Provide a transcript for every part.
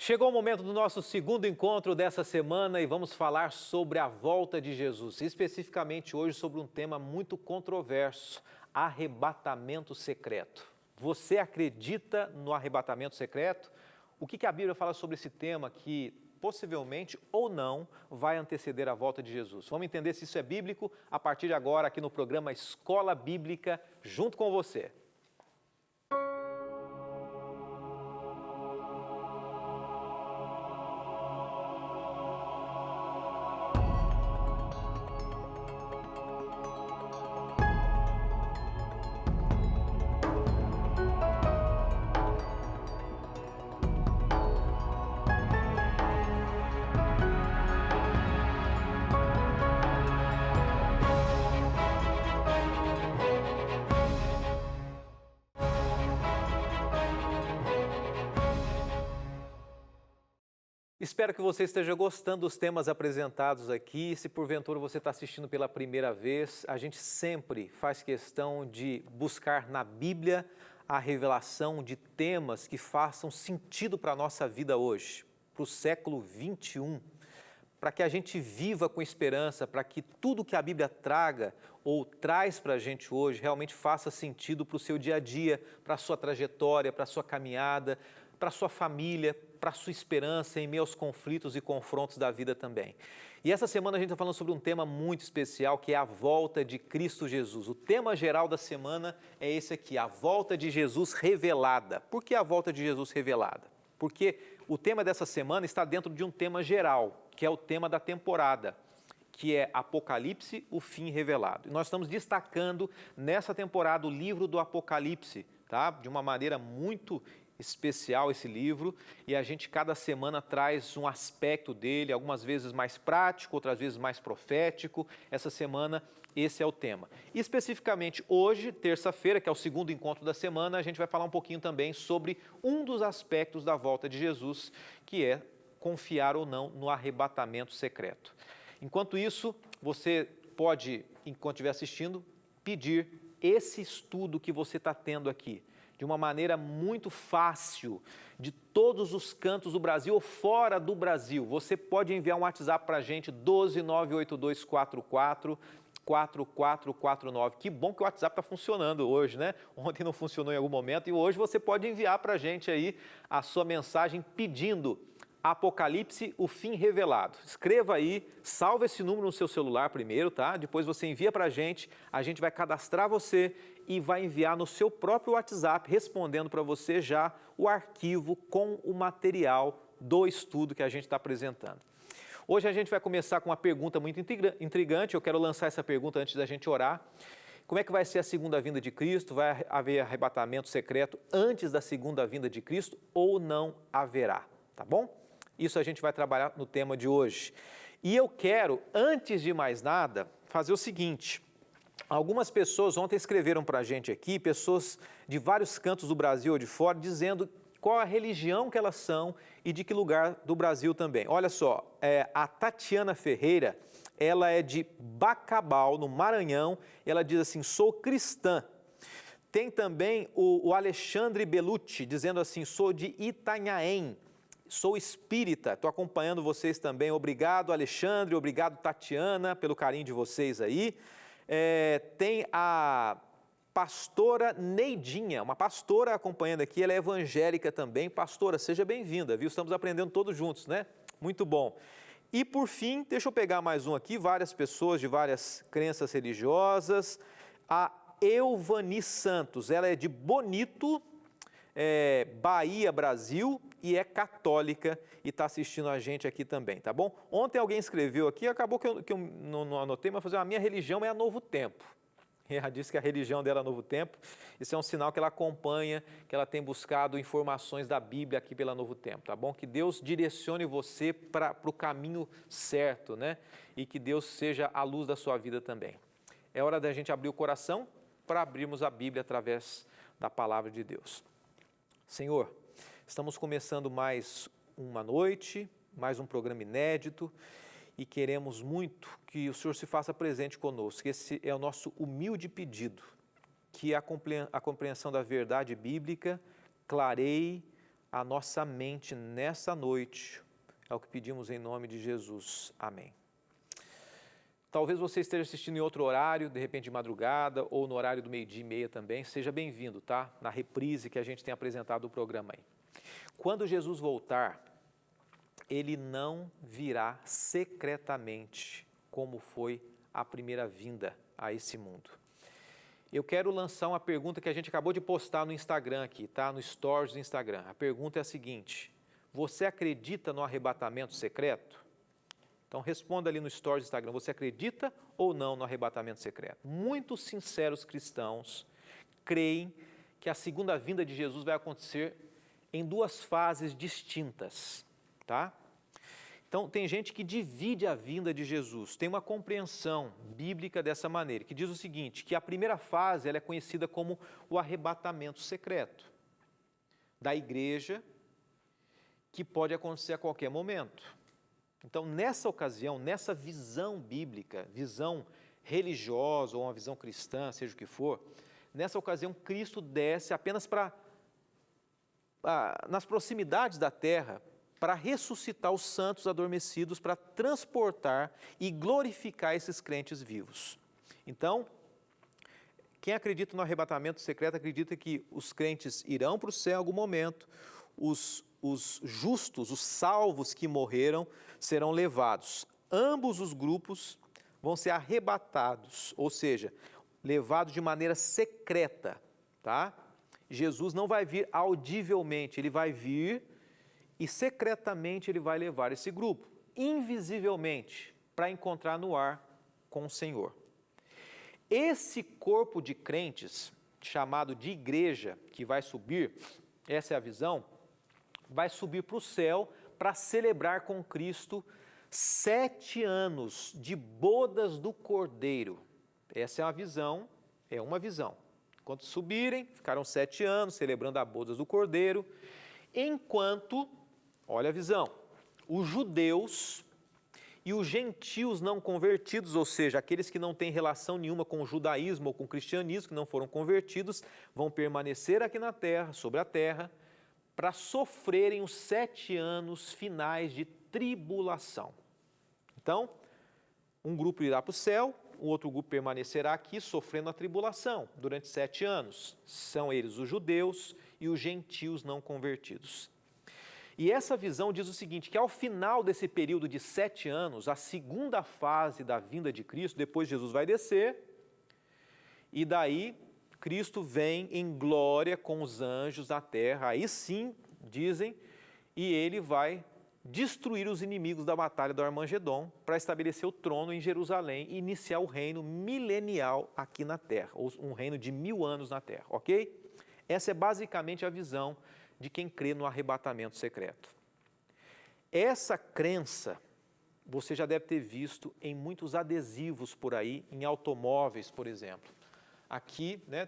Chegou o momento do nosso segundo encontro dessa semana e vamos falar sobre a volta de Jesus, especificamente hoje sobre um tema muito controverso, arrebatamento secreto. Você acredita no arrebatamento secreto? O que a Bíblia fala sobre esse tema que possivelmente ou não vai anteceder a volta de Jesus? Vamos entender se isso é bíblico a partir de agora aqui no programa Escola Bíblica, junto com você. Espero que você esteja gostando dos temas apresentados aqui. Se porventura você está assistindo pela primeira vez, a gente sempre faz questão de buscar na Bíblia a revelação de temas que façam sentido para a nossa vida hoje, para o século 21, para que a gente viva com esperança, para que tudo que a Bíblia traga ou traz para a gente hoje realmente faça sentido para o seu dia a dia, para a sua trajetória, para a sua caminhada, para a sua família, para a sua esperança em meio aos conflitos e confrontos da vida também. E essa semana a gente está falando sobre um tema muito especial, que é a volta de Cristo Jesus. O tema geral da semana é esse aqui, a volta de Jesus revelada. Por que a volta de Jesus revelada? Porque o tema dessa semana está dentro de um tema geral, que é o tema da temporada, que é Apocalipse, o fim revelado. E nós estamos destacando nessa temporada o livro do Apocalipse, tá? De uma maneira muito especial esse livro, e a gente cada semana traz um aspecto dele, algumas vezes mais prático, outras vezes mais profético. Essa semana esse é o tema. E especificamente hoje, terça-feira, que é o segundo encontro da semana, a gente vai falar um pouquinho também sobre um dos aspectos da volta de Jesus, que é confiar ou não no arrebatamento secreto. Enquanto isso, você pode, enquanto estiver assistindo, pedir esse estudo que você está tendo aqui, de uma maneira muito fácil, de todos os cantos do Brasil ou fora do Brasil. Você pode enviar um WhatsApp para a gente, 12982444449. Que bom que o WhatsApp está funcionando hoje, né? Ontem não funcionou em algum momento e hoje você pode enviar para a gente aí a sua mensagem pedindo Apocalipse, o fim revelado. Escreva aí, salva esse número no seu celular primeiro, tá? Depois você envia para a gente vai cadastrar você e vai enviar no seu próprio WhatsApp, respondendo para você já o arquivo com o material do estudo que a gente está apresentando. Hoje a gente vai começar com uma pergunta muito intrigante, eu quero lançar essa pergunta antes da gente orar. Como é que vai ser a segunda vinda de Cristo? Vai haver arrebatamento secreto antes da segunda vinda de Cristo ou não haverá? Tá bom? Isso a gente vai trabalhar no tema de hoje. E eu quero, antes de mais nada, fazer o seguinte. Algumas pessoas ontem escreveram para a gente aqui, pessoas de vários cantos do Brasil ou de fora, dizendo qual a religião que elas são e de que lugar do Brasil também. Olha só, a Tatiana Ferreira, ela é de Bacabal, no Maranhão, ela diz assim, sou cristã. Tem também o Alexandre Belucci, dizendo assim, sou de Itanhaém. Sou espírita, estou acompanhando vocês também. Obrigado, Alexandre, obrigado, Tatiana, pelo carinho de vocês aí. Tem a pastora Neidinha, uma pastora acompanhando aqui, ela é evangélica também. Pastora, seja bem-vinda, viu? Estamos aprendendo todos juntos, né? Muito bom. E por fim, deixa eu pegar mais um aqui, várias pessoas de várias crenças religiosas. A Euvani Santos, ela é de Bonito, Bahia, Brasil, e é católica e está assistindo a gente aqui também, tá bom? Ontem alguém escreveu aqui, acabou que eu não anotei, mas a minha religião é a Novo Tempo. E ela disse que a religião dela é Novo Tempo. Isso é um sinal que ela acompanha, que ela tem buscado informações da Bíblia aqui pela Novo Tempo, tá bom? Que Deus direcione você para o caminho certo, né? E que Deus seja a luz da sua vida também. É hora da gente abrir o coração para abrirmos a Bíblia através da palavra de Deus. Senhor, estamos começando mais uma noite, mais um programa inédito e queremos muito que o Senhor se faça presente conosco. Esse é o nosso humilde pedido, que a compreensão da verdade bíblica clareie a nossa mente nessa noite. É o que pedimos em nome de Jesus. Amém. Talvez você esteja assistindo em outro horário, de repente de madrugada, ou no horário do 12:30 também. Seja bem-vindo, tá? Na reprise que a gente tem apresentado o programa aí. Quando Jesus voltar, Ele não virá secretamente, como foi a primeira vinda a esse mundo. Eu quero lançar uma pergunta que a gente acabou de postar no Instagram aqui, tá? No Stories do Instagram. A pergunta é a seguinte: você acredita no arrebatamento secreto? Então responda ali no Stories do Instagram, você acredita ou não no arrebatamento secreto? Muitos sinceros cristãos creem que a segunda vinda de Jesus vai acontecer em duas fases distintas, tá? Então, tem gente que divide a vinda de Jesus, tem uma compreensão bíblica dessa maneira, que diz o seguinte, que a primeira fase ela é conhecida como o arrebatamento secreto da igreja, que pode acontecer a qualquer momento. Então, nessa ocasião, nessa visão bíblica, visão religiosa ou uma visão cristã, seja o que for, nessa ocasião Cristo desce apenas nas proximidades da terra, para ressuscitar os santos adormecidos, para transportar e glorificar esses crentes vivos. Então, quem acredita no arrebatamento secreto acredita que os crentes irão para o céu em algum momento, os justos, os salvos que morreram, serão levados. Ambos os grupos vão ser arrebatados, ou seja, levados de maneira secreta, tá? Jesus não vai vir audivelmente, ele vai vir e secretamente ele vai levar esse grupo, invisivelmente, para encontrar no ar com o Senhor. Esse corpo de crentes, chamado de igreja, que vai subir, essa é a visão, vai subir para o céu para celebrar com Cristo 7 anos de bodas do Cordeiro. Essa é uma visão. Quando subirem, ficaram 7 anos celebrando as bodas do Cordeiro, enquanto, olha a visão, os judeus e os gentios não convertidos, ou seja, aqueles que não têm relação nenhuma com o judaísmo ou com o cristianismo, que não foram convertidos, vão permanecer aqui na terra, sobre a terra, para sofrerem os 7 anos finais de tribulação. Então, um grupo irá para o céu, o outro grupo permanecerá aqui sofrendo a tribulação durante 7 anos. São eles os judeus e os gentios não convertidos. E essa visão diz o seguinte, que ao final desse período de 7 anos, a segunda fase da vinda de Cristo, depois Jesus vai descer, e daí Cristo vem em glória com os anjos da terra, aí sim, dizem, e ele vai destruir os inimigos da batalha do Armagedon para estabelecer o trono em Jerusalém e iniciar o reino milenial aqui na terra, ou um reino de 1000 anos na terra, ok? Essa é basicamente a visão de quem crê no arrebatamento secreto. Essa crença você já deve ter visto em muitos adesivos por aí, em automóveis, por exemplo. Aqui, né,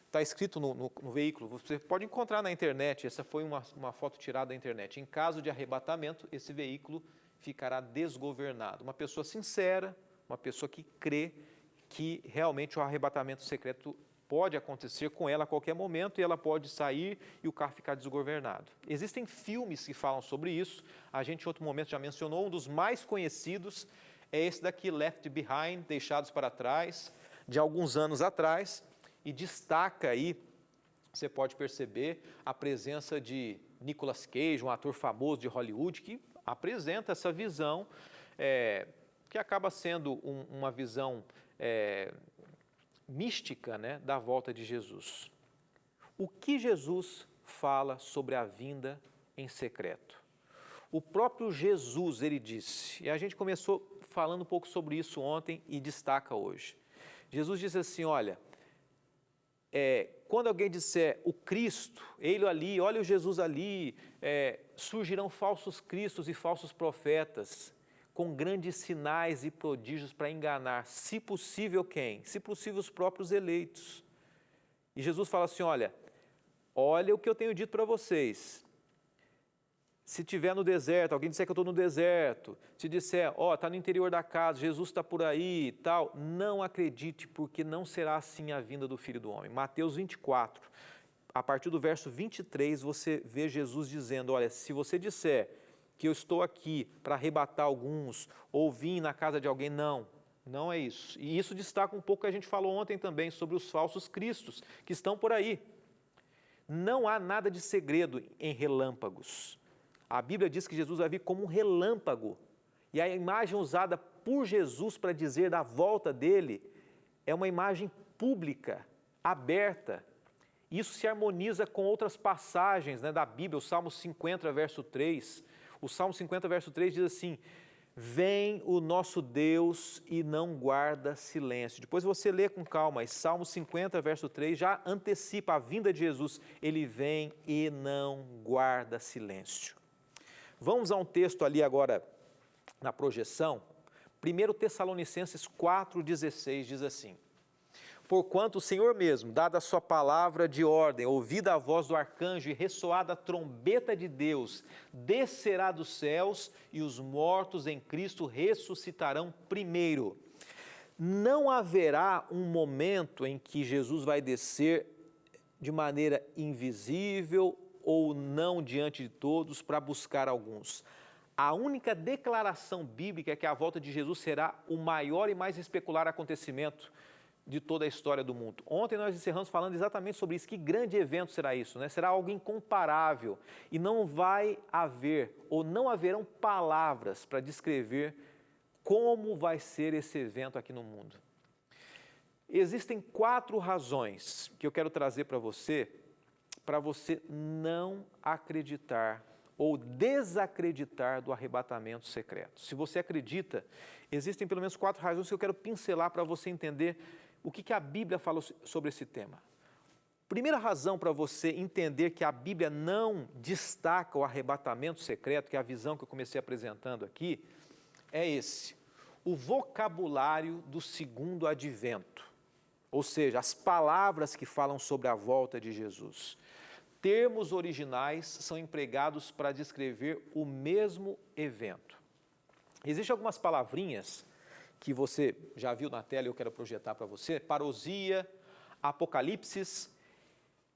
está escrito no veículo, você pode encontrar na internet, essa foi uma foto tirada da internet. Em caso de arrebatamento, esse veículo ficará desgovernado. Uma pessoa sincera, uma pessoa que crê que realmente o arrebatamento secreto pode acontecer com ela a qualquer momento e ela pode sair e o carro ficar desgovernado. Existem filmes que falam sobre isso, a gente em outro momento já mencionou, um dos mais conhecidos é esse daqui, Left Behind, Deixados para Trás, de alguns anos atrás, e destaca aí, você pode perceber, a presença de Nicolas Cage, um ator famoso de Hollywood, que apresenta essa visão, que acaba sendo uma visão mística, né, da volta de Jesus. O que Jesus fala sobre a vinda em secreto? O próprio Jesus, ele disse, e a gente começou falando um pouco sobre isso ontem e destaca hoje. Jesus disse assim, olha, quando alguém disser o Cristo, ele ali, olha o Jesus ali, surgirão falsos cristos e falsos profetas, com grandes sinais e prodígios para enganar, se possível quem? Se possível os próprios eleitos. E Jesus fala assim, olha o que eu tenho dito para vocês. Se estiver no deserto, alguém disser que eu estou no deserto, se disser, está no interior da casa, Jesus está por aí e tal, não acredite, porque não será assim a vinda do Filho do Homem. Mateus 24, a partir do verso 23, você vê Jesus dizendo, olha, se você disser que eu estou aqui para arrebatar alguns, ou vim na casa de alguém, não é isso. E isso destaca um pouco o que a gente falou ontem também, sobre os falsos cristos, que estão por aí. Não há nada de segredo em relâmpagos. A Bíblia diz que Jesus vai vir como um relâmpago. E a imagem usada por Jesus para dizer da volta dele é uma imagem pública, aberta. Isso se harmoniza com outras passagens, né, da Bíblia, o Salmo 50, verso 3. O Salmo 50, verso 3 diz assim, vem o nosso Deus e não guarda silêncio. Depois você lê com calma, mas Salmo 50, verso 3 já antecipa a vinda de Jesus. Ele vem e não guarda silêncio. Vamos a um texto ali agora na projeção. 1 Tessalonicenses 4,16 diz assim, porquanto o Senhor mesmo, dada a sua palavra de ordem, ouvida a voz do arcanjo e ressoada a trombeta de Deus, descerá dos céus e os mortos em Cristo ressuscitarão primeiro. Não haverá um momento em que Jesus vai descer de maneira invisível ou não diante de todos para buscar alguns. A única declaração bíblica é que a volta de Jesus será o maior e mais especular acontecimento de toda a história do mundo. Ontem nós encerramos falando exatamente sobre isso, que grande evento será isso, né? Será algo incomparável e não vai haver, ou não haverão palavras para descrever como vai ser esse evento aqui no mundo. Existem 4 razões que eu quero trazer para você não acreditar ou desacreditar do arrebatamento secreto. Se você acredita, existem pelo menos 4 razões que eu quero pincelar para você entender o que a Bíblia fala sobre esse tema. Primeira razão para você entender que a Bíblia não destaca o arrebatamento secreto, que é a visão que eu comecei apresentando aqui, é esse: o vocabulário do segundo advento, ou seja, as palavras que falam sobre a volta de Jesus. Termos originais são empregados para descrever o mesmo evento. Existem algumas palavrinhas que você já viu na tela e eu quero projetar para você: parousia, apocalipse,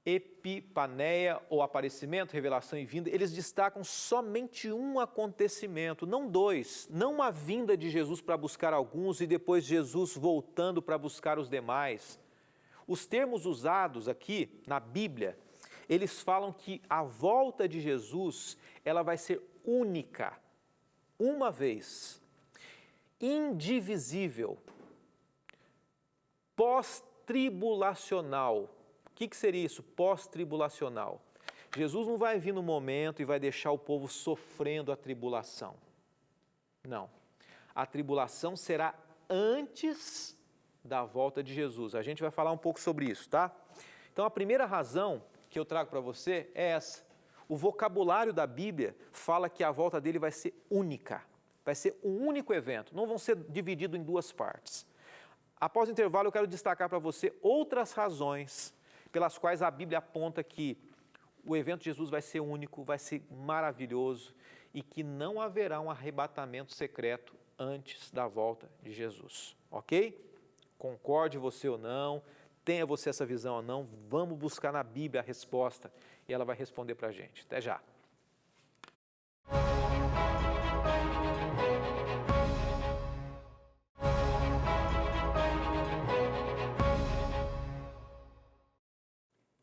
epipaneia ou aparecimento, revelação e vinda. Eles destacam somente um acontecimento, não 2, não uma vinda de Jesus para buscar alguns e depois Jesus voltando para buscar os demais. Os termos usados aqui na Bíblia, eles falam que a volta de Jesus, ela vai ser única, uma vez, indivisível, pós-tribulacional. O que seria isso? Pós-tribulacional. Jesus não vai vir no momento e vai deixar o povo sofrendo a tribulação. Não. A tribulação será antes da volta de Jesus. A gente vai falar um pouco sobre isso, tá? Então, a primeira razão que eu trago para você é essa. O vocabulário da Bíblia fala que a volta dele vai ser única. Vai ser um único evento, não vão ser divididos em 2 partes. Após o intervalo, eu quero destacar para você outras razões pelas quais a Bíblia aponta que o evento de Jesus vai ser único, vai ser maravilhoso e que não haverá um arrebatamento secreto antes da volta de Jesus, ok? Concorde você ou não, tenha você essa visão ou não, vamos buscar na Bíblia a resposta e ela vai responder para a gente. Até já!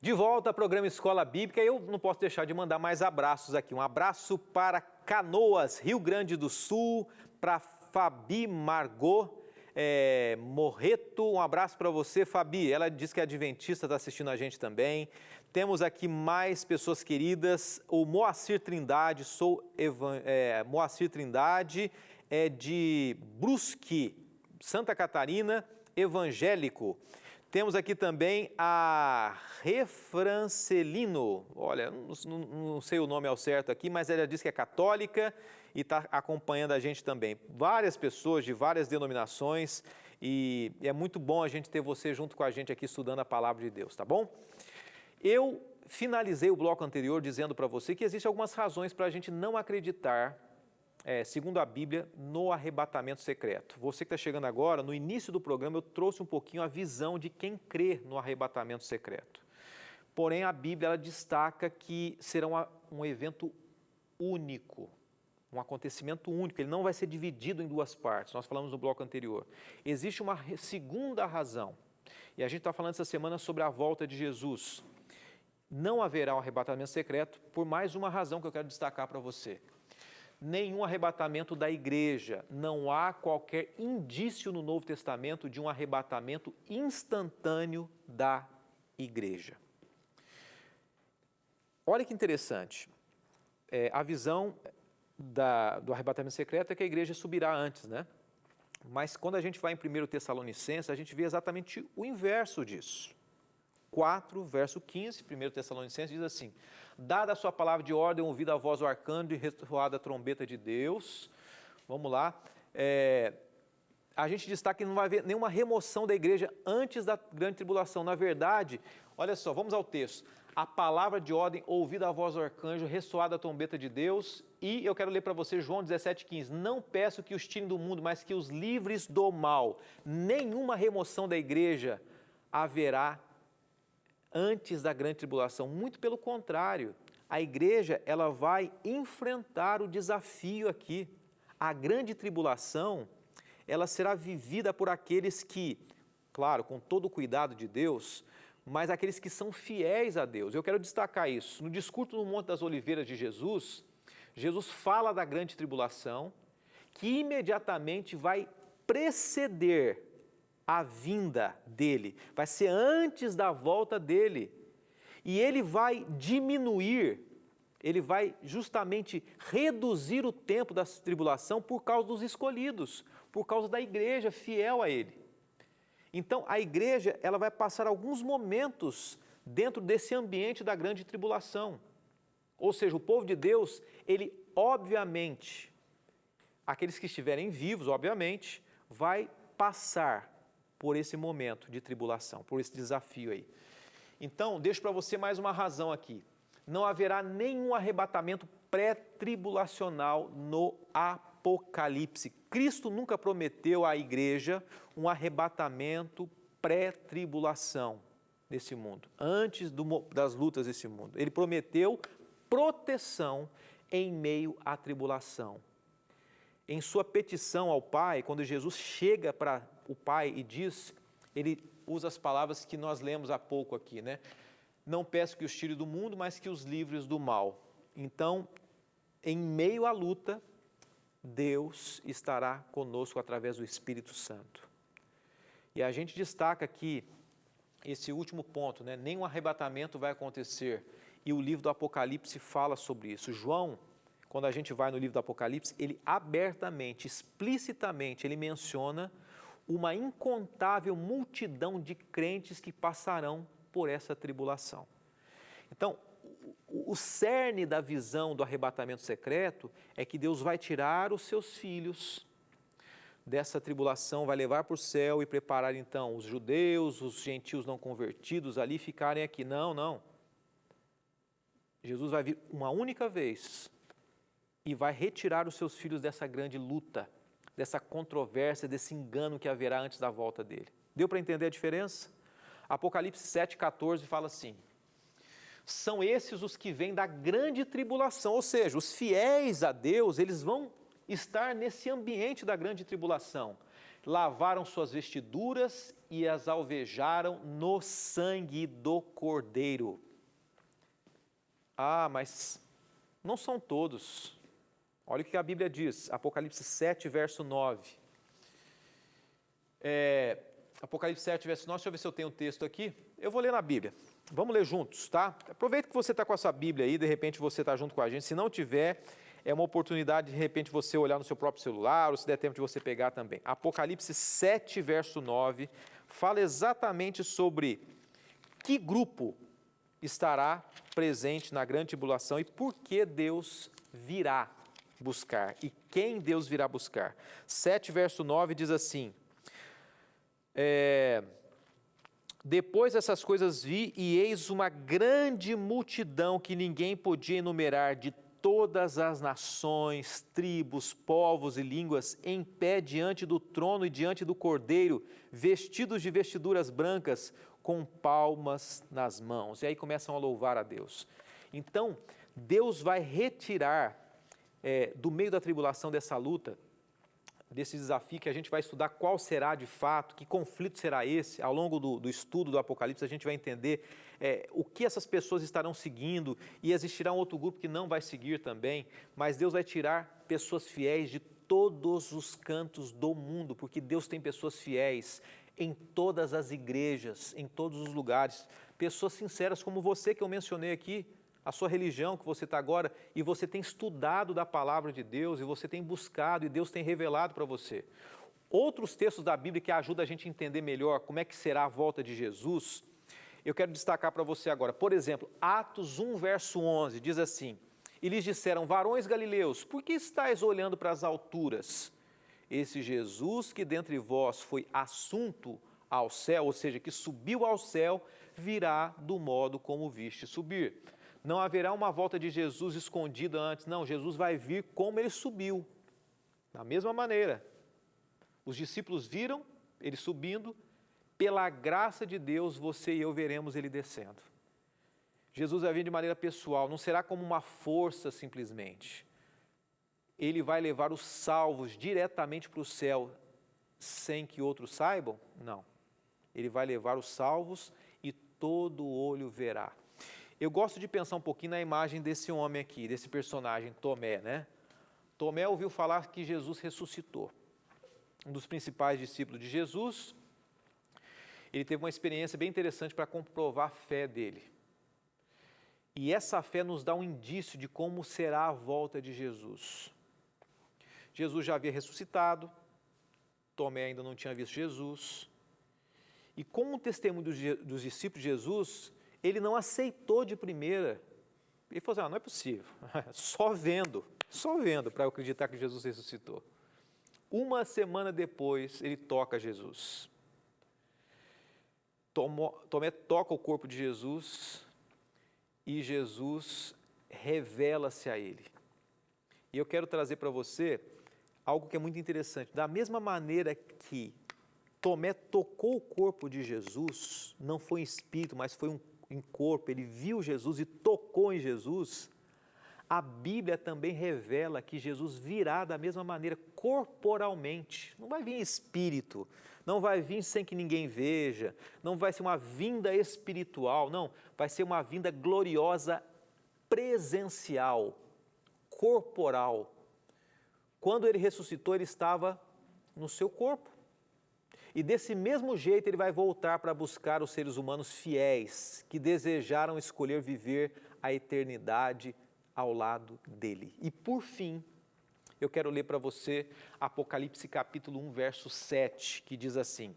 De volta ao programa Escola Bíblica, eu não posso deixar de mandar mais abraços aqui. Um abraço para Canoas, Rio Grande do Sul, para Fabi Margot Morreto. Um abraço para você, Fabi. Ela diz que é adventista, está assistindo a gente também. Temos aqui mais pessoas queridas. O Moacir Trindade, Moacir Trindade é de Brusque, Santa Catarina, evangélico. Temos aqui também a Refrancelino, olha, não sei o nome ao certo aqui, mas ela diz que é católica e está acompanhando a gente também. Várias pessoas de várias denominações e é muito bom a gente ter você junto com a gente aqui estudando a Palavra de Deus, tá bom? Eu finalizei o bloco anterior dizendo para você que existem algumas razões para a gente não acreditar, segundo a Bíblia, no arrebatamento secreto. Você que está chegando agora, no início do programa eu trouxe um pouquinho a visão de quem crê no arrebatamento secreto. Porém, a Bíblia ela destaca que será um evento único, um acontecimento único, ele não vai ser dividido em duas partes, nós falamos no bloco anterior. Existe uma segunda razão, e a gente está falando essa semana sobre a volta de Jesus. Não haverá um arrebatamento secreto por mais uma razão que eu quero destacar para você. Nenhum arrebatamento da igreja, não há qualquer indício no Novo Testamento de um arrebatamento instantâneo da igreja. Olha que interessante, a visão do arrebatamento secreto é que a igreja subirá antes, né? Mas quando a gente vai em 1 Tessalonicenses, a gente vê exatamente o inverso disso. 4, verso 15, 1 Tessalonicenses diz assim: dada a sua palavra de ordem, ouvida a voz do arcanjo e ressoada a trombeta de Deus. Vamos lá. A gente destaca que não vai haver nenhuma remoção da igreja antes da grande tribulação. Na verdade, olha só, vamos ao texto. A palavra de ordem, ouvida a voz do arcanjo, ressoada a trombeta de Deus. E eu quero ler para você João 17,15. Não peço que os tirem do mundo, mas que os livres do mal. Nenhuma remoção da igreja haverá antes da grande tribulação. Muito pelo contrário, a igreja ela vai enfrentar o desafio aqui. A grande tribulação, ela será vivida por aqueles que, claro, com todo o cuidado de Deus, mas aqueles que são fiéis a Deus. Eu quero destacar isso. No discurso no Monte das Oliveiras de Jesus, Jesus fala da grande tribulação, que imediatamente vai preceder a vinda dele, vai ser antes da volta dele. E ele vai diminuir, ele vai justamente reduzir o tempo da tribulação por causa dos escolhidos, por causa da igreja fiel a ele. Então, a igreja ela vai passar alguns momentos dentro desse ambiente da grande tribulação. Ou seja, o povo de Deus, ele obviamente, aqueles que estiverem vivos, obviamente, vai passar por esse momento de tribulação, por esse desafio aí. Então, deixo para você mais uma razão aqui. Não haverá nenhum arrebatamento pré-tribulacional no Apocalipse. Cristo nunca prometeu à igreja um arrebatamento pré-tribulação nesse mundo, antes das lutas desse mundo. Ele prometeu proteção em meio à tribulação. Em sua petição ao Pai, quando Jesus chega para o Pai e diz, ele usa as palavras que nós lemos há pouco aqui, né? Não peço que os tire do mundo, mas que os livres do mal. Então, em meio à luta, Deus estará conosco através do Espírito Santo. E a gente destaca aqui esse último ponto, né? Nenhum arrebatamento vai acontecer. E o livro do Apocalipse fala sobre isso. João, quando a gente vai no livro do Apocalipse, ele abertamente, explicitamente, ele menciona uma incontável multidão de crentes que passarão por essa tribulação. Então, o cerne da visão do arrebatamento secreto é que Deus vai tirar os seus filhos dessa tribulação, vai levar para o céu e preparar então os judeus, os gentios não convertidos ali ficarem aqui. Não. Jesus vai vir uma única vez e vai retirar os seus filhos dessa grande luta, dessa controvérsia, desse engano que haverá antes da volta dele. Deu para entender a diferença? Apocalipse 7,14 fala assim: são esses os que vêm da grande tribulação, ou seja, os fiéis a Deus, eles vão estar nesse ambiente da grande tribulação. Lavaram suas vestiduras e as alvejaram no sangue do Cordeiro. Ah, mas não são todos. Olha o que a Bíblia diz, Apocalipse 7, verso 9. Apocalipse 7, verso 9, deixa eu ver se eu tenho o texto aqui. Eu vou ler na Bíblia. Vamos ler juntos, tá? Aproveita que você está com a sua Bíblia aí, de repente você está junto com a gente. Se não tiver, é uma oportunidade de repente você olhar no seu próprio celular, ou se der tempo de você pegar também. Apocalipse 7, verso 9, fala exatamente sobre que grupo estará presente na grande tribulação e por que Deus virá buscar e quem Deus virá buscar. 7, verso 9 diz assim: depois dessas coisas vi e eis uma grande multidão que ninguém podia enumerar, de todas as nações, tribos, povos e línguas, em pé diante do trono e diante do Cordeiro, vestidos de vestiduras brancas, com palmas nas mãos. E aí começam a louvar a Deus. Então, Deus vai retirar do meio da tribulação, dessa luta, desse desafio que a gente vai estudar qual será de fato, que conflito será esse. Ao longo do estudo do Apocalipse, a gente vai entender o que essas pessoas estarão seguindo, e existirá um outro grupo que não vai seguir também, mas Deus vai tirar pessoas fiéis de todos os cantos do mundo, porque Deus tem pessoas fiéis em todas as igrejas, em todos os lugares, pessoas sinceras como você que eu mencionei aqui, a sua religião que você está agora, e você tem estudado da palavra de Deus, e você tem buscado, e Deus tem revelado para você. Outros textos da Bíblia que ajudam a gente a entender melhor como é que será a volta de Jesus, eu quero destacar para você agora. Por exemplo, Atos 1, verso 11, diz assim: e lhes disseram: varões galileus, por que estáis olhando para as alturas? Esse Jesus que dentre vós foi assunto ao céu, ou seja, que subiu ao céu, virá do modo como viste subir. Não haverá uma volta de Jesus escondida antes, não, Jesus vai vir como ele subiu, da mesma maneira. Os discípulos viram ele subindo, pela graça de Deus, você e eu veremos ele descendo. Jesus vai vir de maneira pessoal, não será como uma força simplesmente. Ele vai levar os salvos diretamente para o céu, sem que outros saibam? Não. Ele vai levar os salvos e todo olho verá. Eu gosto de pensar um pouquinho na imagem desse homem aqui, desse personagem, Tomé, né? Tomé ouviu falar que Jesus ressuscitou. Um dos principais discípulos de Jesus, ele teve uma experiência bem interessante para comprovar a fé dele. E essa fé nos dá um indício de como será a volta de Jesus. Jesus já havia ressuscitado, Tomé ainda não tinha visto Jesus. E com o testemunho dos discípulos de Jesus, ele não aceitou de primeira. Ele falou assim: não é possível, só vendo para eu acreditar que Jesus ressuscitou. Uma semana depois, ele toca Jesus. Tomé toca o corpo de Jesus e Jesus revela-se a ele. E eu quero trazer para você algo que é muito interessante. Da mesma maneira que Tomé tocou o corpo de Jesus, não foi em espírito, mas foi em corpo, ele viu Jesus e tocou em Jesus, a Bíblia também revela que Jesus virá da mesma maneira, corporalmente. Não vai vir em espírito, não vai vir sem que ninguém veja, não vai ser uma vinda espiritual, não, vai ser uma vinda gloriosa, presencial, corporal. Quando ele ressuscitou, ele estava no seu corpo. E desse mesmo jeito ele vai voltar para buscar os seres humanos fiéis, que desejaram escolher viver a eternidade ao lado dele. E por fim, eu quero ler para você Apocalipse capítulo 1, verso 7, que diz assim: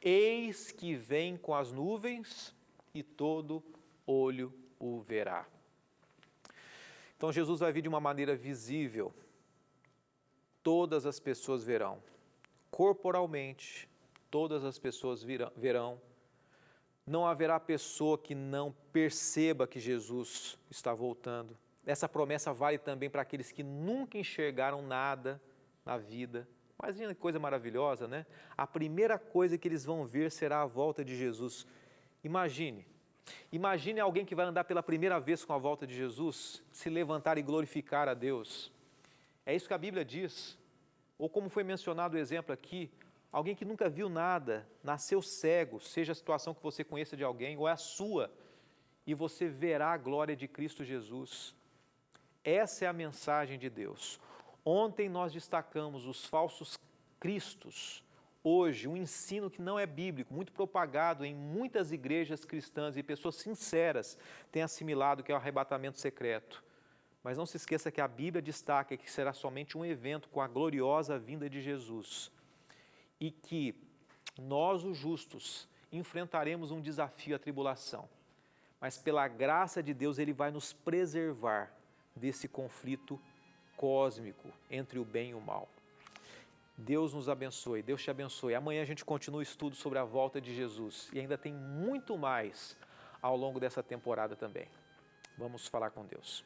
eis que vem com as nuvens e todo olho o verá. Então Jesus vai vir de uma maneira visível, todas as pessoas verão, corporalmente, todas as pessoas verão, não haverá pessoa que não perceba que Jesus está voltando. Essa promessa vale também para aqueles que nunca enxergaram nada na vida. Imagina que coisa maravilhosa, né? A primeira coisa que eles vão ver será a volta de Jesus. Imagine alguém que vai andar pela primeira vez com a volta de Jesus, se levantar e glorificar a Deus. É isso que a Bíblia diz. Ou como foi mencionado o exemplo aqui, alguém que nunca viu nada, nasceu cego, seja a situação que você conheça de alguém, ou é a sua, e você verá a glória de Cristo Jesus. Essa é a mensagem de Deus. Ontem nós destacamos os falsos cristos. Hoje, um ensino que não é bíblico, muito propagado em muitas igrejas cristãs, e pessoas sinceras têm assimilado que é o arrebatamento secreto. Mas não se esqueça que a Bíblia destaca que será somente um evento com a gloriosa vinda de Jesus. E que nós, os justos, enfrentaremos um desafio, a tribulação. Mas pela graça de Deus, Ele vai nos preservar desse conflito cósmico entre o bem e o mal. Deus nos abençoe, Deus te abençoe. Amanhã a gente continua o estudo sobre a volta de Jesus. E ainda tem muito mais ao longo dessa temporada também. Vamos falar com Deus.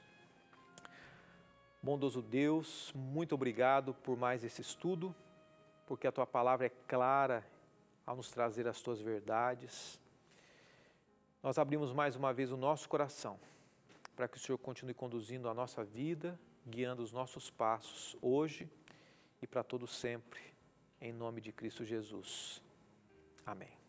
Bondoso Deus, muito obrigado por mais esse estudo, porque a Tua palavra é clara ao nos trazer as Tuas verdades. nós abrimos mais uma vez o nosso coração para que o Senhor continue conduzindo a nossa vida, guiando os nossos passos hoje e para todo sempre, em nome de Cristo Jesus. Amém.